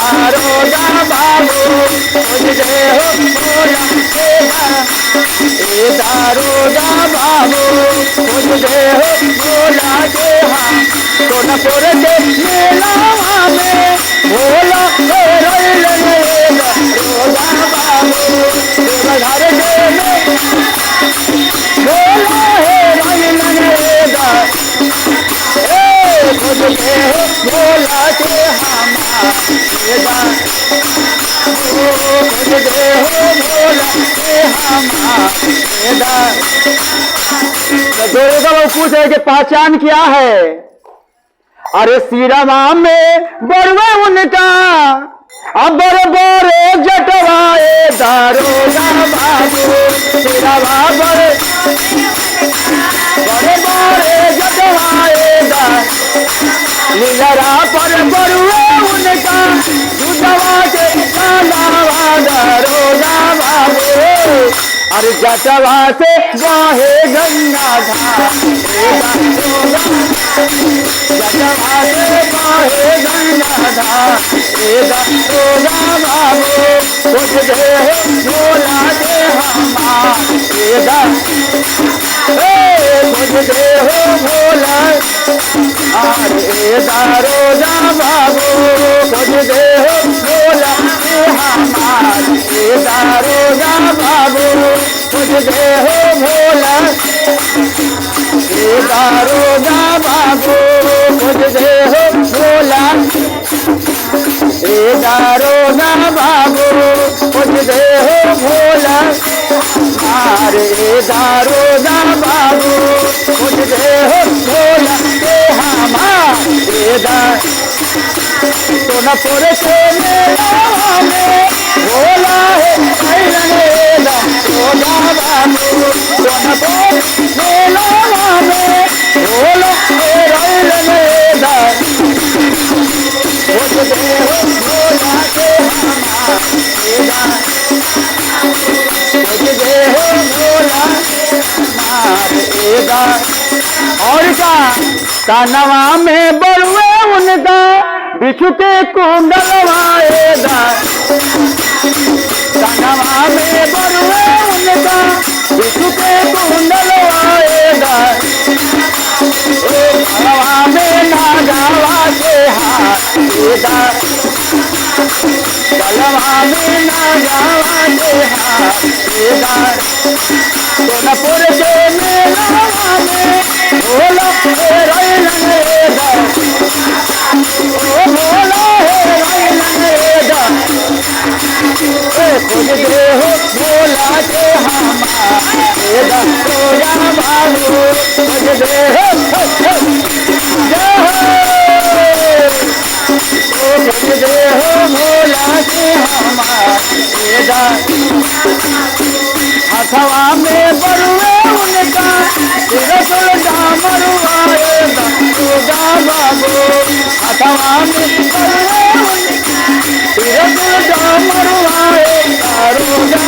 दारोगा बाबू मुझे हो भोला देहा, ए दारोगा बाबू मुझे हो भोला देहा। सोनपुर के मेला में भोला हे रैल दारोगा बाबू, देवघर के में भोला हे रैल मुझे हो भोला के हमारा, मुझे हो भोला के हमारा। तो दुर्गा बाबू पूछे कि पहचान क्या है? अरे सीरमा में बड़वे उनका अब बड़े जटवाए दारोगा बाबू, सीरमा बड़े जटवाए लीलरा पर बड़ुए उनका दूधवा के कालावा दारोगा बाबू। अरे जटवा से बाहे गंगा धार, जटवा से बाहे गंगा धार, दारोगा बाबू मुझे हो भोला के हमारा, मुझे हो भोला अरे दारोगा बाबू मुझे हो भोला के हमारे, दारोगा बाबू मुझे हो भोला, दारोगा बाबू मुझे हो भोला, दारोगा बाबू मुझे हो भोला अरे दारोगा बाबू मुझे हो भोला के हमारे। सोनपुर के मेला में भोला है दारोगा बाबू, सोनपुर मेला में भोला है मुझे हो भोला के मुझे हो भोला मारेगा। और का कानवा में बड़ुए उनका बिच्छू के कुंडलवाएगा, कानवा में बड़ुए उनका बिच्छू के कुंडलवाएगा, गलवा में नागावा के हाथ, गलवा में नागावा के हाथ। सोनपुर के मेला में भोला हे रैल भोला हे रैल मुझे हो भोला के हमारे, दारोगा बाबू मुझे हो मुझे हो भोला के हमारे। हथवा में बड़ुए उनका तिरसुल डामरुआए दारोगा बाबू, हथवा में बड़ुए उनका तिरसुल डामरुआए दारोगा।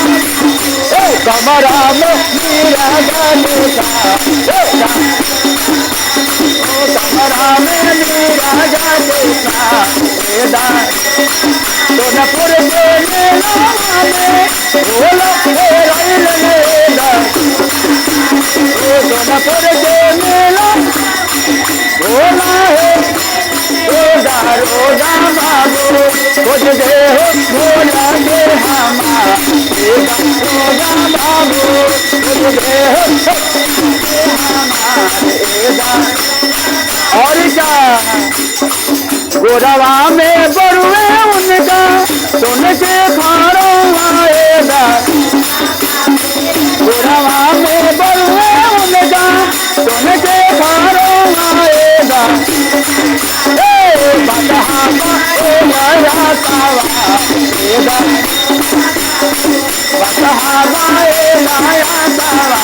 कमरा में मीरा जालूसा, कमरा में मीरा जालूसा। सोनपुर के मेला में भोला हे रैल सोनपुर के मेला भोला है दारोगा बाबू मुझे हो भोला के हमारे, दारोगा बाबू मुझे हो हमारे। और क्या गोरवा में बड़ुए उनका सुन के खारो आएगा, गोरवा में बड़ुए उनका सुन के खारो आएगा। बदहा नया सावा बदहा नया सावा